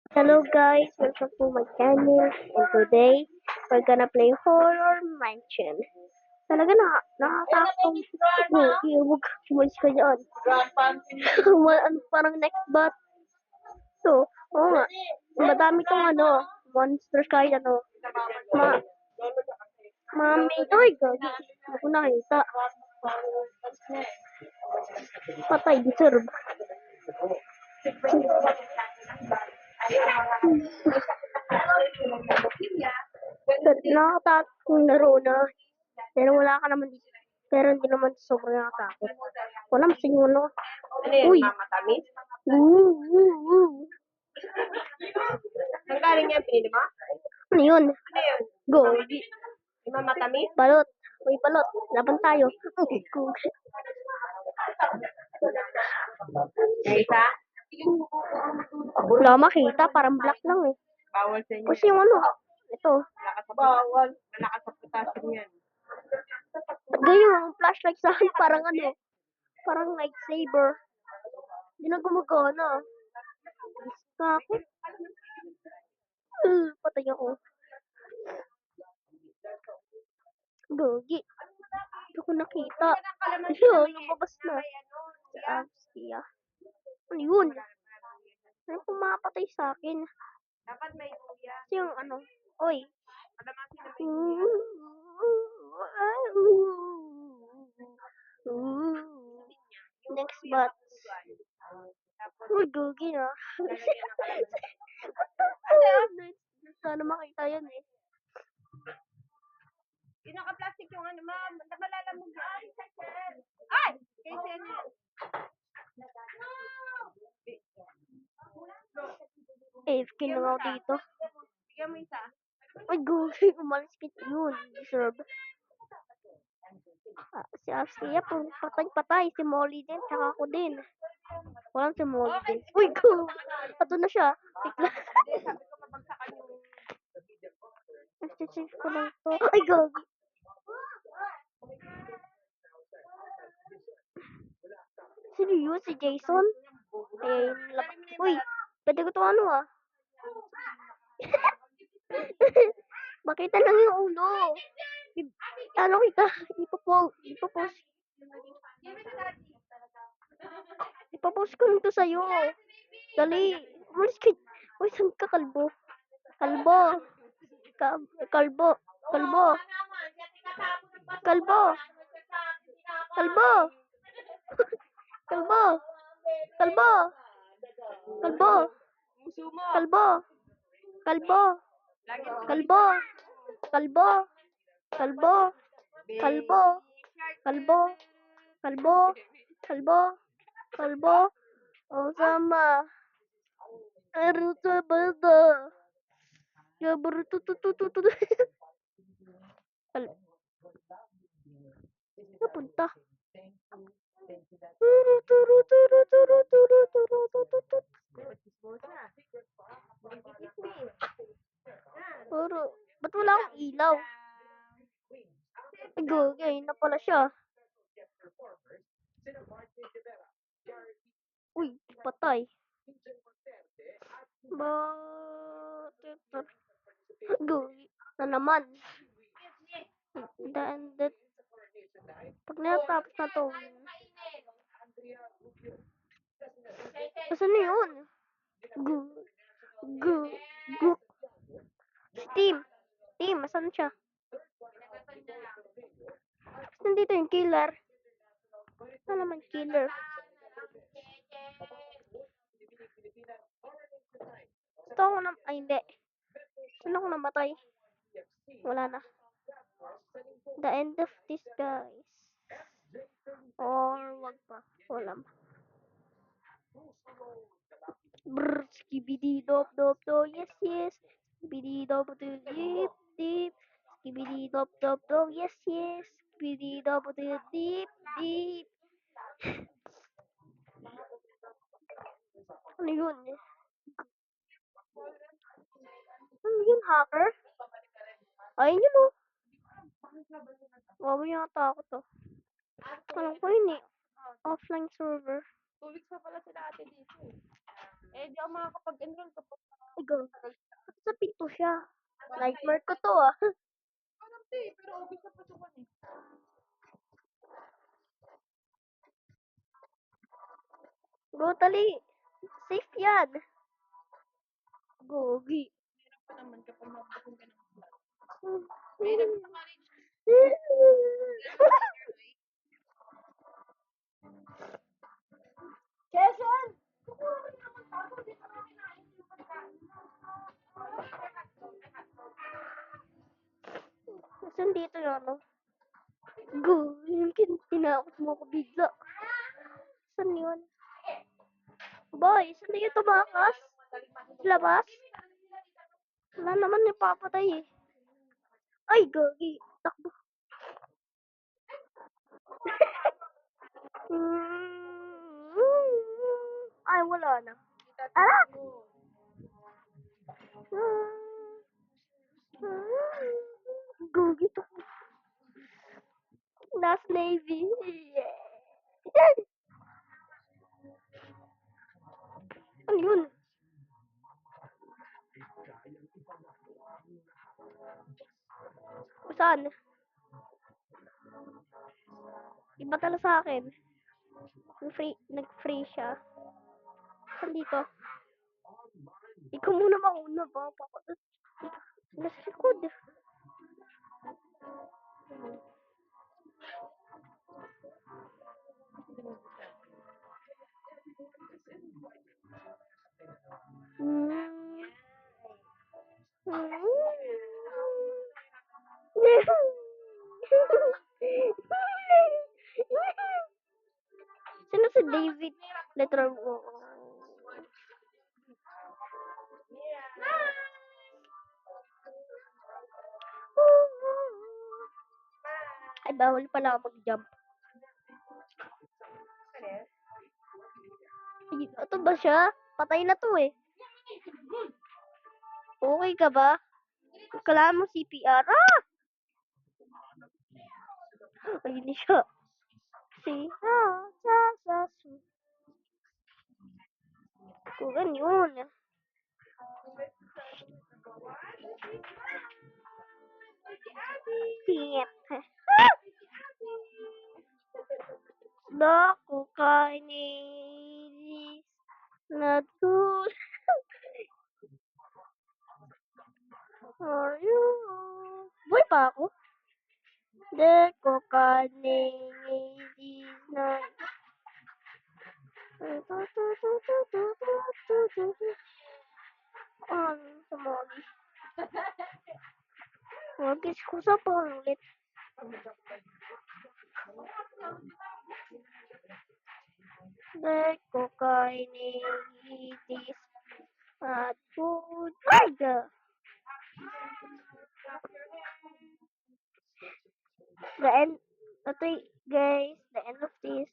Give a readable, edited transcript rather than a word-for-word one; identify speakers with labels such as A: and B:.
A: Hello guys, welcome to my channel and today we're gonna play Horror Mansion. Talaga nakakatakot. Huwag umalis ka dyan. Parang next bot. So, oo nga. Madami tong monsters kahit Ma, mami, oy, gagi. Hindi ko nakita. Patay, deserve. Nakakatakot kung laro na. Pero wala ka naman dito. Pero hindi naman sobrang nakakatakot. Wala masing
B: Ano yan,
A: Uy!
B: matamis?
A: Woo, woo, woo.
B: Ang galing yan, pinili mo?
A: Ano yun?
B: Ano yun?
A: Go.
B: Di ba matamis?
A: Balot. Uy, balot. Laban tayo.
B: Yung isa?
A: Wala makita. Parang black lang eh.
B: Bawal sa inyo.
A: Kasi yung ito.
B: Malakas sa bawal. Malakas sa potassium yan.
A: Ba't ganyan ang flashlight sa akin? Parang lightsaber. Hindi na gumagana. Basta ako. Patay ako. Gogi. Hindi ko nakita. Ayun, lumabas na. Siya. Ano yun? Ano pumapatay sa akin?
B: Dapat may luya.
A: Kasi yung oy.
B: Kalamansi na may luya.
A: Next bot. Uy, gogi na. Sana makita yan eh.
B: Yung naka-plastic yung ano, ma'am. Malalamog yan. Ay! Kasi ano yan?
A: AFK na ako dito.
B: Bigyan mo isa.
A: Ay, gogi. Umalis kita yun. Deserve. Si Askia po, patay-patay. Si Molly din, tsaka ako din. Walang si Molly din. Uy, go! Ato na siya. Bigla.
B: Sabi ko mabagsakan yung...
A: Nag-check ko lang to. Ay, gogi. Sino yun? Si Jason? Eh, uy, pwede ko to Makita lang yung ulo. Kita? Ipopost. Ipopost ko nito sa'yo. Dali. Umalis ka. Uy, saan ka, kalbo? Kalbo. Kalbo. Kalbo. Kalbo. Kalbo. Kalbo. Kalbo. Kalbo. Kalbo. Kalbo. Kalbo. Kalbo. Kalbo. Kalbo. Kalbo. Kalbo. Kalbo. Kalbo. Osama. Arusa bada. Ya berutututututu. Napunta. Puro. Ba't wala akong ilaw? Ay, gogi. Ayun na pala siya. Uy, patay. Bakit? Gogi. Na naman. Pag natapos na to. Asan na yun? Gu. Gu. Gu. Steam. Team, asan siya? Nandito yung killer. Ano naman killer? Gusto ko na... Ay, hindi. Saan ako namatay? Wala na. The end of this, guys. Or wag pa. Wala. Brr, skibidi dop dop do. Yes, yes. Skibidi dop do deep deep. Skibidi dop dop do. Yes, yes. Skibidi dop do deep deep. Ano yun? Ano yun, hacker? Ayun yun, oh. Wawa yata ako to. Alam ko yun eh. Offline server.
B: 2 weeks na pala sila ate dito. Eh, di ako makakapag-enroll kapag...
A: Ay, go. Sa pinto siya. Nightmare ko to ah.
B: Pero obvious na pasukan eh.
A: Go, tali. Safe yan. Gogi.
B: Meron pa naman kapag mabukong ka ng flat. Meron sa college. Jason!
A: Saan dito yung ano? Go. Yung tinakot mo ko bigla. Saan yun? Boy, saan na yung tumakas? Labas? Wala naman yung papatay eh. Ay, gogi. Takbo. Ay, wala na. Ah! Gogi to. Last Navy. Yeah. Ano yun? Saan? Iba tala sa akin. Nag-free siya. Saan dito? Ikaw muna mauna ba? Nasa likod. Sino si David? Letter O. Ay, bawal pala ako mag-jump. Ito ba siya? Patay na to eh. Okay ka ba? Kailangan mo CPR. Ah! Ayun na siya. Sa. Kung yun. Tip. Ah! Naku, kainis. Natul. Are you? Buhay pa ako? Deko kainis na. Sumagi. Wagis ko sa paulit. Deko kainis at food. Ay, the end. Ito guys, the end of this.